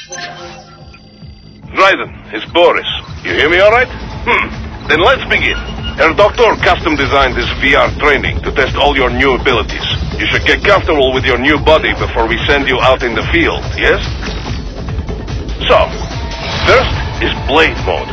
Dryden, it's Boris. You hear me all right? Then let's begin. Herr Doctor custom designed this VR training to test all your new abilities. You should get comfortable with your new body before we send you out in the field, yes? So, first is Blade Mode.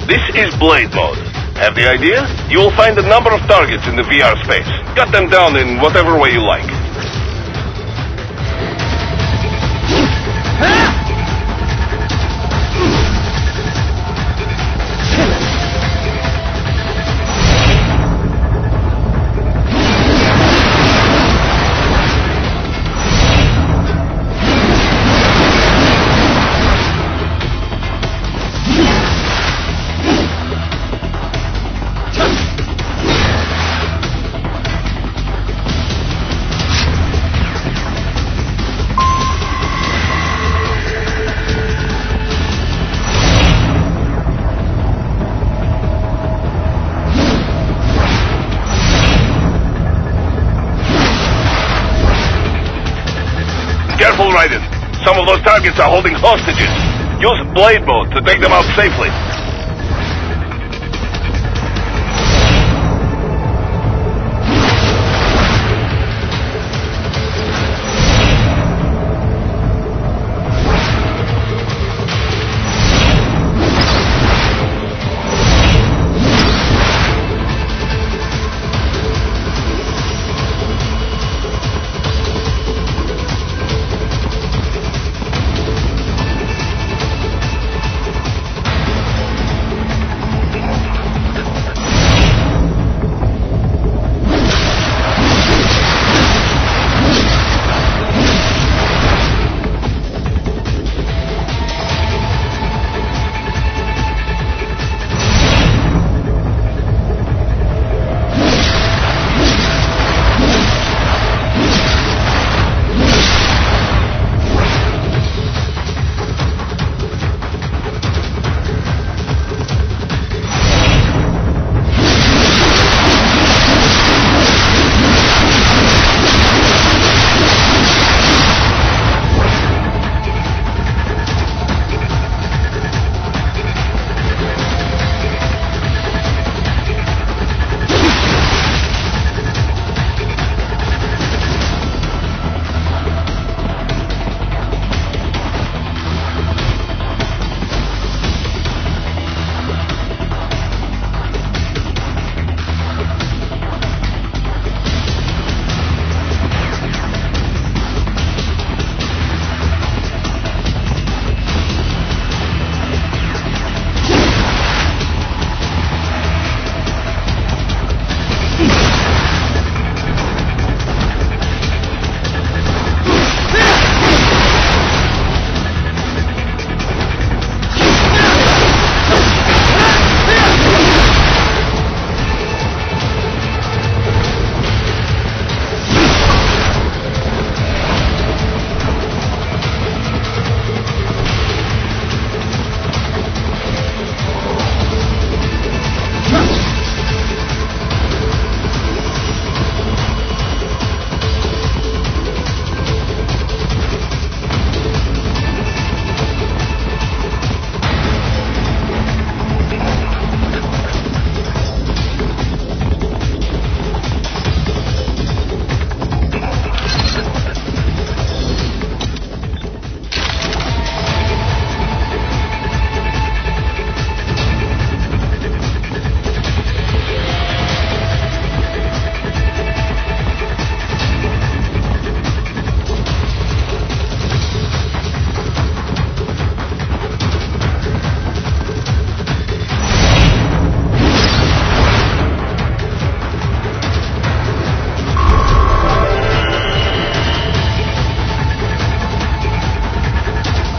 This is Blade Mode. Have the idea? You will find a number of targets in the VR space. Cut them down in whatever way you like. Careful, Raiden. Some of those targets are holding hostages. Use Blade Mode to take them out safely.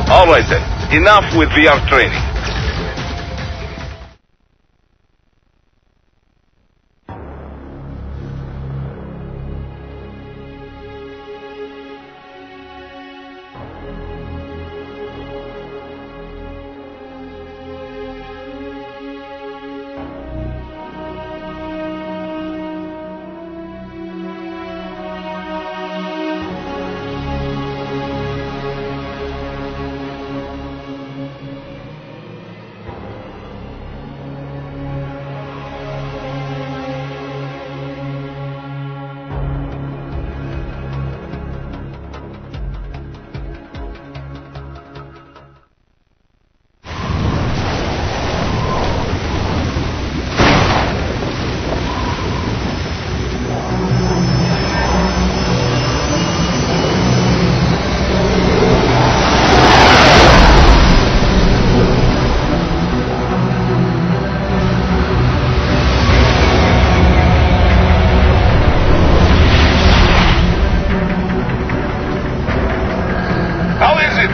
All right then, enough with VR training.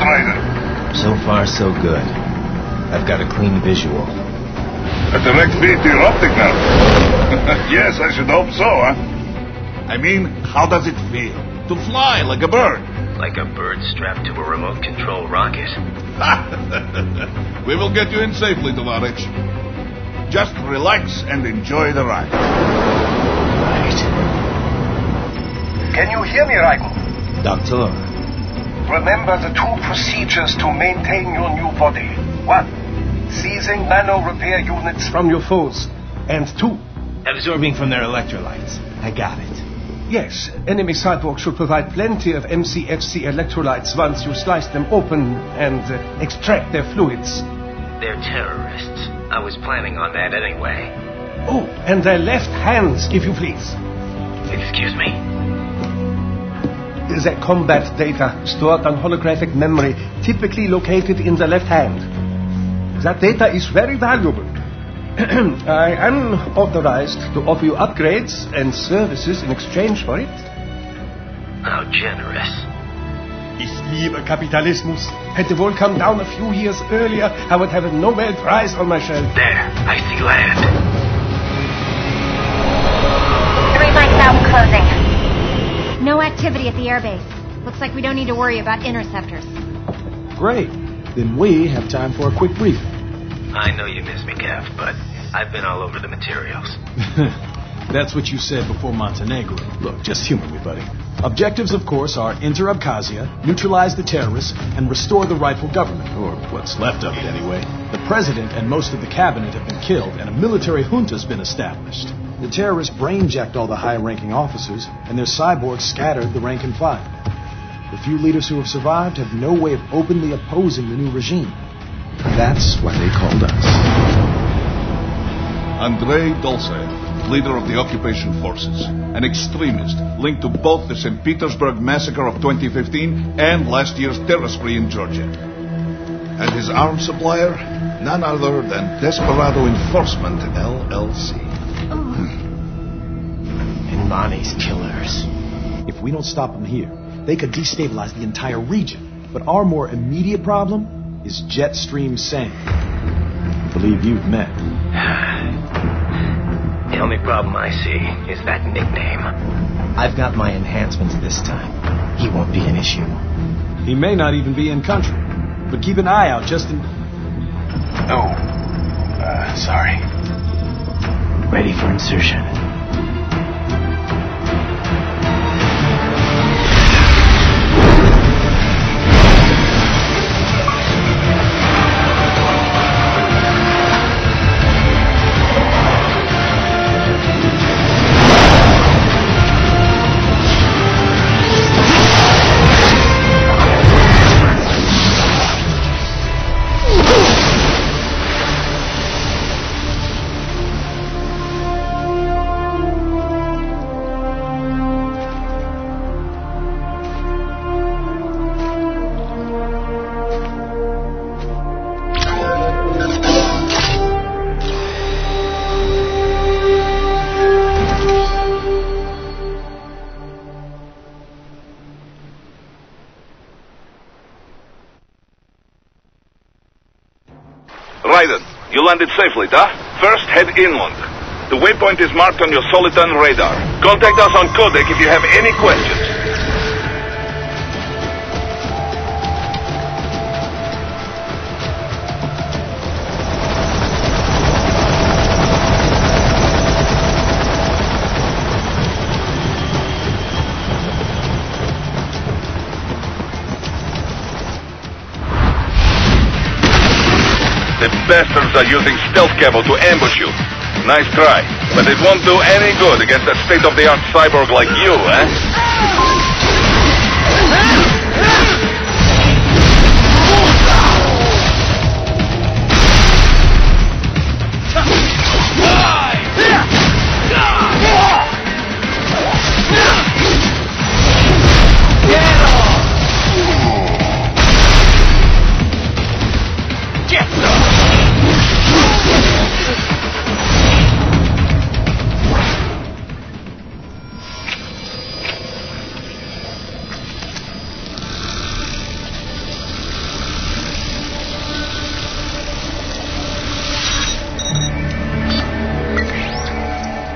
Ryder? So far, so good. I've got a clean visual. A direct feed to your optic nerve. Yes, I should hope so, huh? I mean, how does it feel? To fly like a bird? Like a bird strapped to a remote control rocket. We will get you in safely, Tovarich. Just relax and enjoy the ride. Right. Can you hear me, Raiko? Doctor. Remember the 2 procedures to maintain your new body. 1. Seizing nano repair units from your foes. And 2. Absorbing from their electrolytes. I got it. Yes, enemy cyborgs should provide plenty of MCFC electrolytes once you slice them open and extract their fluids. They're terrorists. I was planning on that anyway. Oh, and their left hands, if you please. Excuse me? The combat data stored on holographic memory, typically located in the left hand. That data is very valuable. I am authorized to offer you upgrades and services in exchange for it. How generous. Ich liebe Kapitalismus. Hätte wohl come down a few years earlier, I would have a Nobel Prize on my shelf. There, I see land. 3 mics out and closing. No activity at the airbase. Looks like we don't need to worry about interceptors. Great. Then we have time for a quick briefing. I know you miss me, Kev, but I've been all over the materials. That's what you said before Montenegro. Look, just humor me, buddy. Objectives, of course, are enter Abkhazia, neutralize the terrorists, and restore the rightful government, or what's left of it anyway. The president and most of the cabinet have been killed, and a military junta's been established. The terrorists brain-jacked all the high-ranking officers, and their cyborgs scattered the rank and file. The few leaders who have survived have no way of openly opposing the new regime. That's why they called us. Andrei Dolzaev, leader of the occupation forces, an extremist linked to both the St. Petersburg massacre of 2015 and last year's terror spree in Georgia. And his arms supplier, none other than Desperado Enforcement, LLC. And Mani's killers. If we don't stop them here, they could destabilize the entire region. But our more immediate problem is Jetstream Sang. I believe you've met. The only problem I see is that nickname. I've got my enhancements this time. He won't be an issue. He may not even be in country. But keep an eye out just in... Oh. Sorry. Ready for insertion. Raiden, you landed safely, da? First, head inland. The waypoint is marked on your Soliton radar. Contact us on codec if you have any questions. The bastards are using stealth cable to ambush you. Nice try, but it won't do any good against a state-of-the-art cyborg like you, eh?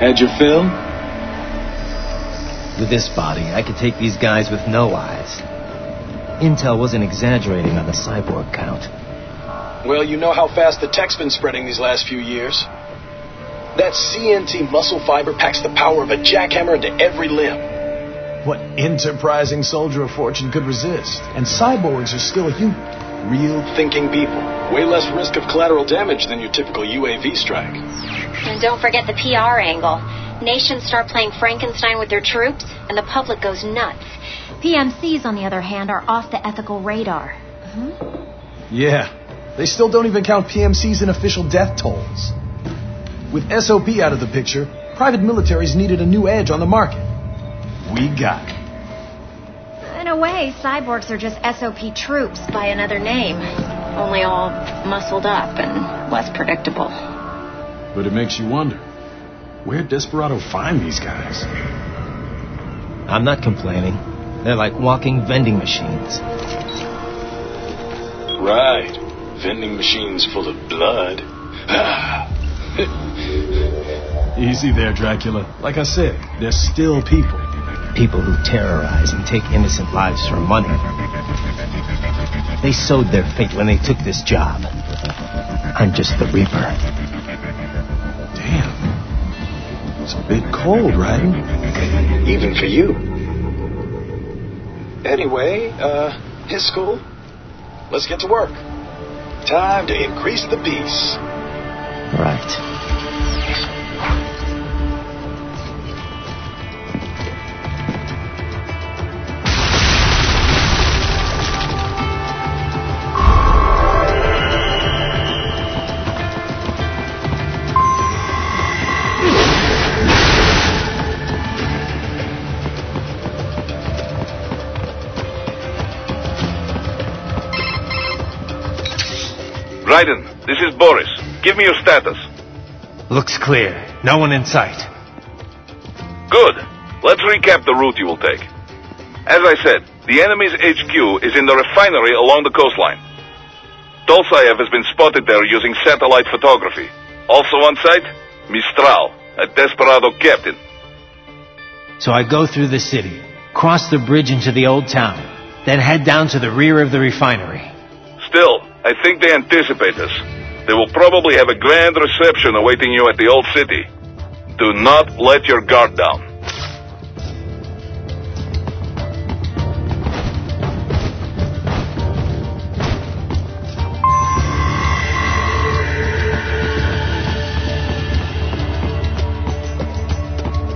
Had your fill? With this body, I could take these guys with no eyes. Intel wasn't exaggerating on the cyborg count. Well, you know how fast the tech's been spreading these last few years. That CNT muscle fiber packs the power of a jackhammer into every limb. What enterprising soldier of fortune could resist? And cyborgs are still human. Real Thinking people. Way less risk of collateral damage than your typical UAV strike. And don't forget the PR angle. Nations start playing Frankenstein with their troops, and the public goes nuts. PMCs, on the other hand, are off the ethical radar. Yeah. They still don't even count PMCs in official death tolls. With SOP out of the picture, private militaries needed a new edge on the market. We got it. In a way, cyborgs are just SOP troops by another name. Only all muscled up and less predictable. But it makes you wonder, where'd Desperado find these guys? I'm not complaining. They're like walking vending machines. Right. Vending machines full of blood. Easy there, Dracula. Like I said, they're still people. People who terrorize and take innocent lives for money. They sowed their fate when they took this job. I'm just the Reaper. Damn. It's a bit cold, right? Even for you. Anyway, his school. Let's get to work. Time to increase the peace. Right. Raiden, this is Boris. Give me your status. Looks clear. No one in sight. Good. Let's recap the route you will take. As I said, the enemy's HQ is in the refinery along the coastline. Dolsaev has been spotted there using satellite photography. Also on site, Mistral, a Desperado captain. So I go through the city, cross the bridge into the old town, then head down to the rear of the refinery. Still, I think they anticipate us. They will probably have a grand reception awaiting you at the old city. Do not let your guard down.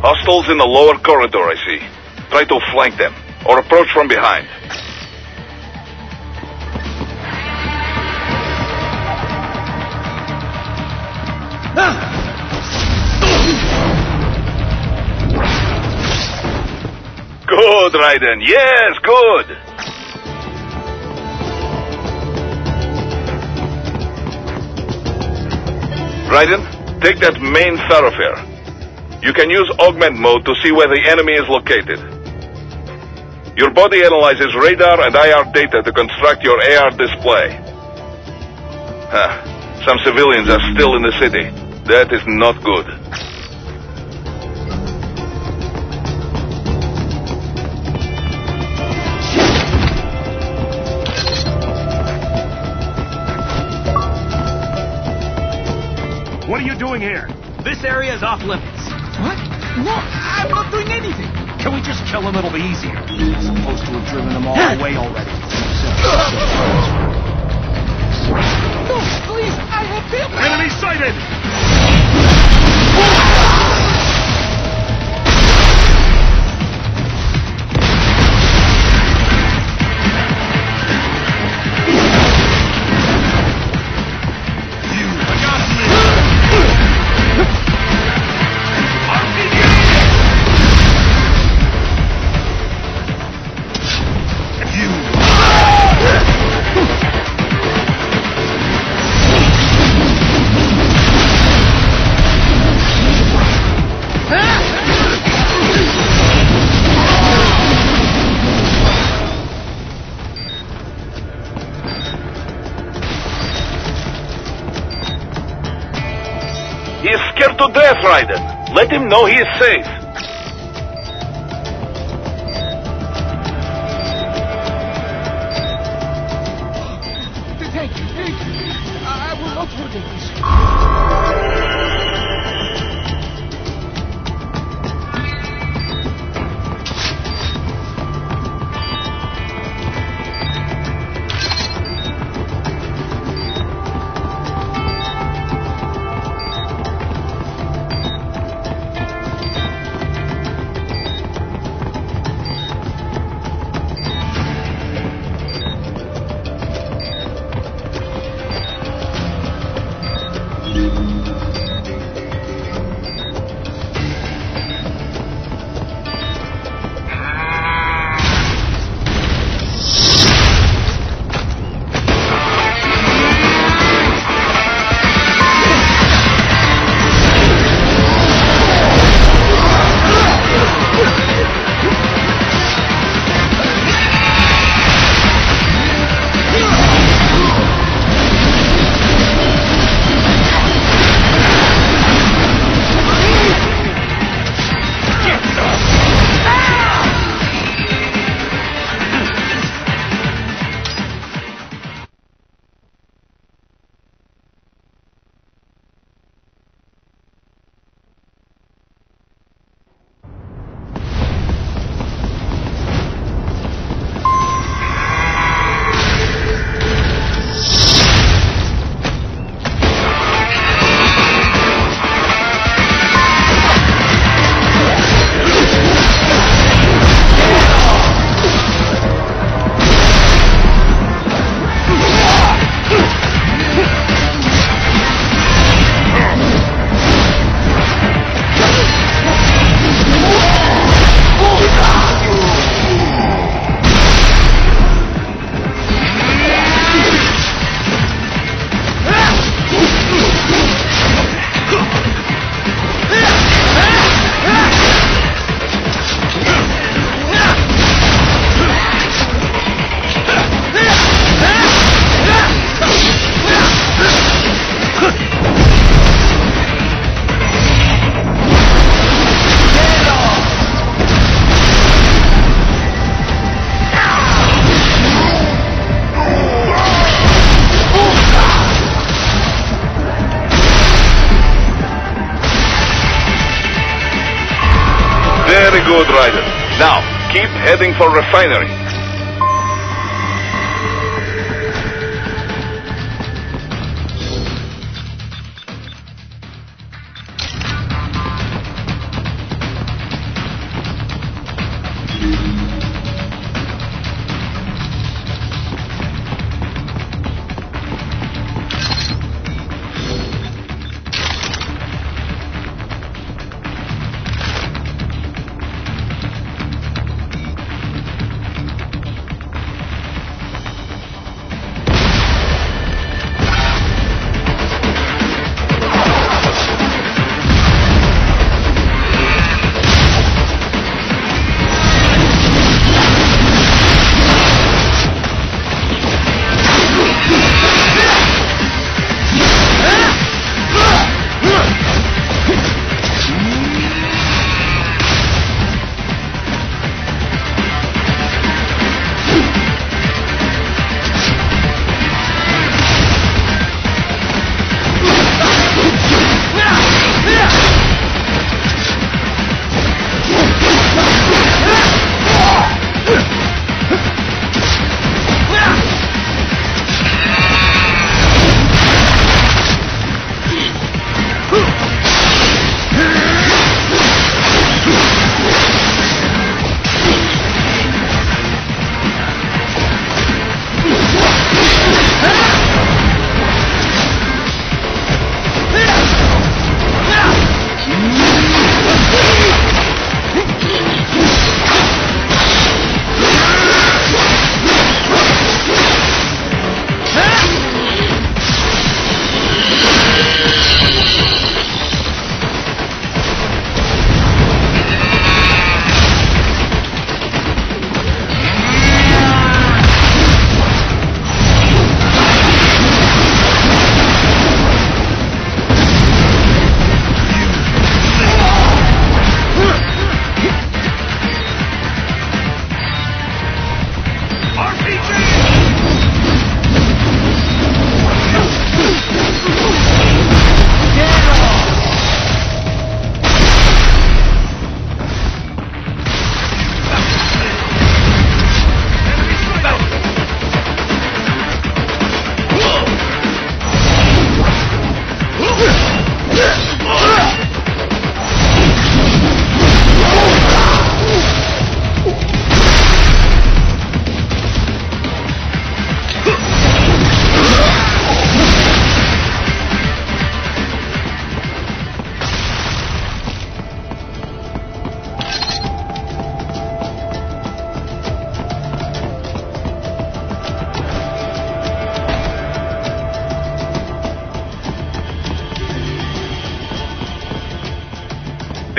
Hostiles in the lower corridor, I see. Try to flank them, or approach from behind. Good, Raiden. Yes, good. Raiden, take that main thoroughfare. You can use augment mode to see where the enemy is located. Your body analyzes radar and IR data to construct your AR display. Some civilians are still in the city. That is not good. What are you doing here? This area is off limits. What? Look, I'm not doing anything. Can we just kill him? It'll be easier. You're supposed to have driven them all away already. No, please, I have been... Enemy sighted! He is scared to death, Raiden. Let him know he is safe. Thank you. I will not forget this. Very good, Ryder. Now, keep heading for refinery.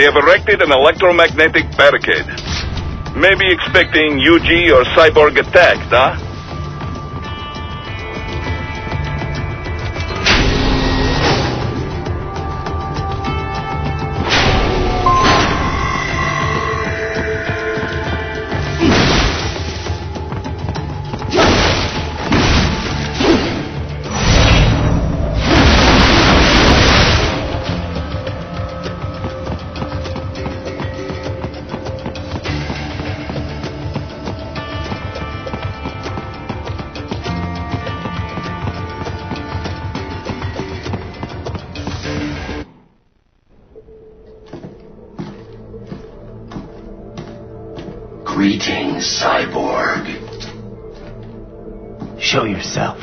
They have erected an electromagnetic barricade. Maybe expecting UG or cyborg attack, huh? Greetings, cyborg. Show yourself.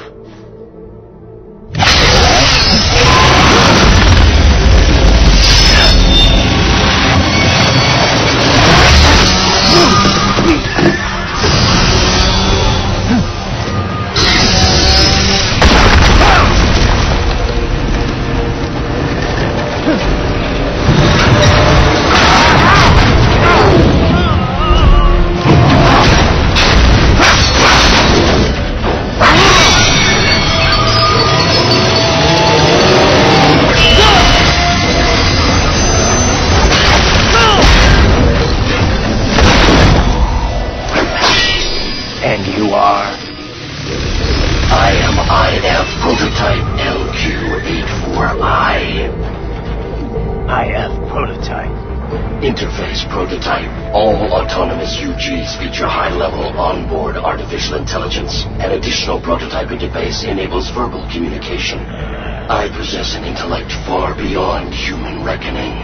Interface prototype. All autonomous UGs feature high-level onboard artificial intelligence. An additional prototype interface enables verbal communication. I possess an intellect far beyond human reckoning.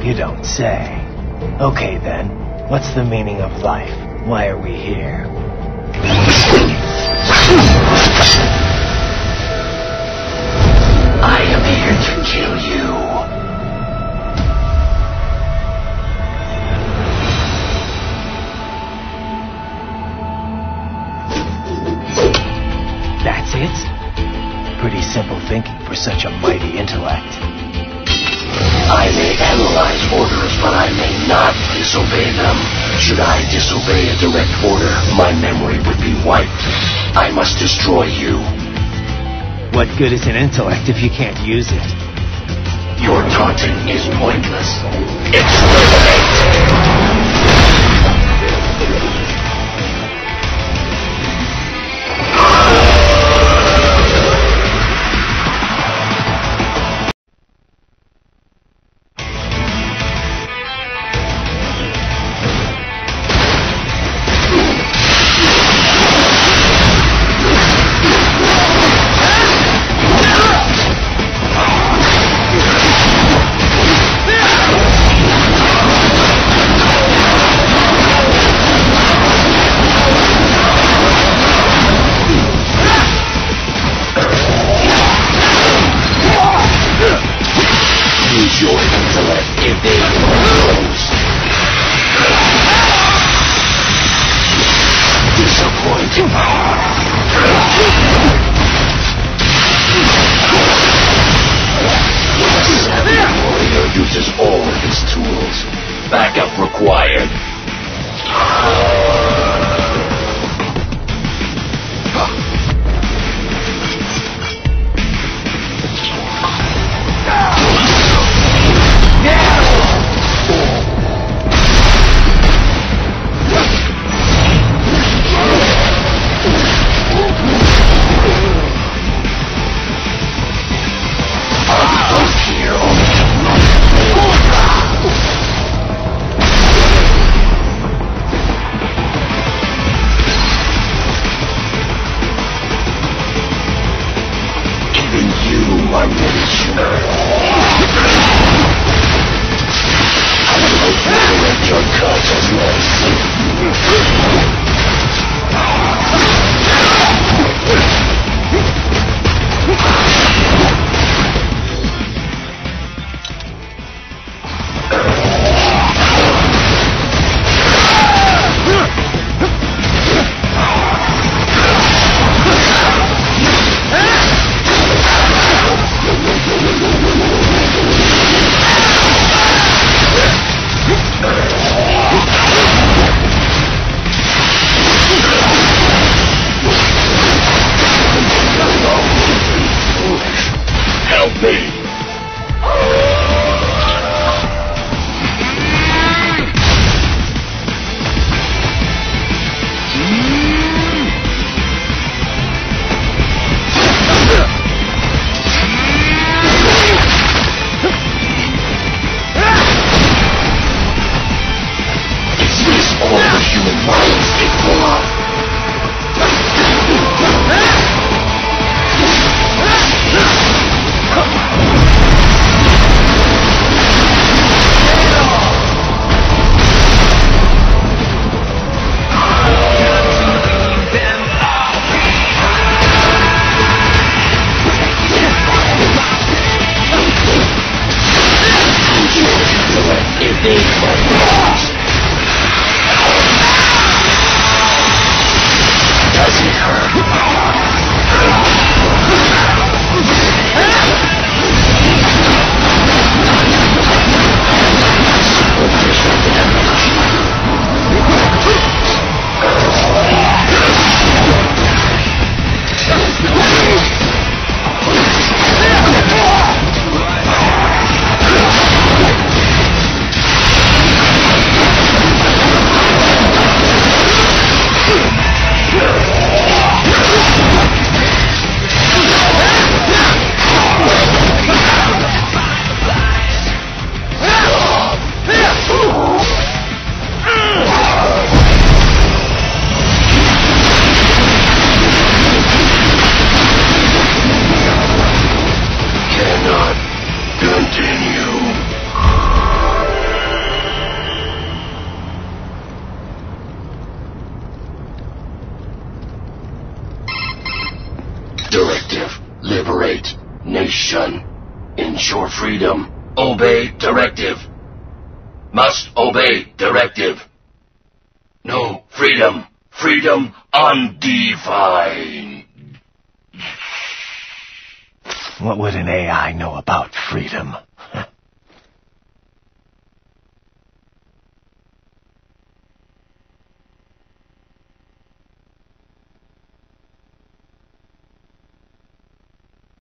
You don't say. Okay then, what's the meaning of life? Why are we here? I am here to kill you. That's it? Pretty simple thinking for such a mighty intellect. I may analyze orders, but I may not disobey them. Should I disobey a direct order, my memory would be wiped. I must destroy you. What good is an intellect if you can't use it? Your taunting is pointless. Exterminate! Directive. Liberate. Nation. Ensure freedom. Obey directive. Must obey directive. No freedom. Freedom undefined. What would an AI know about freedom?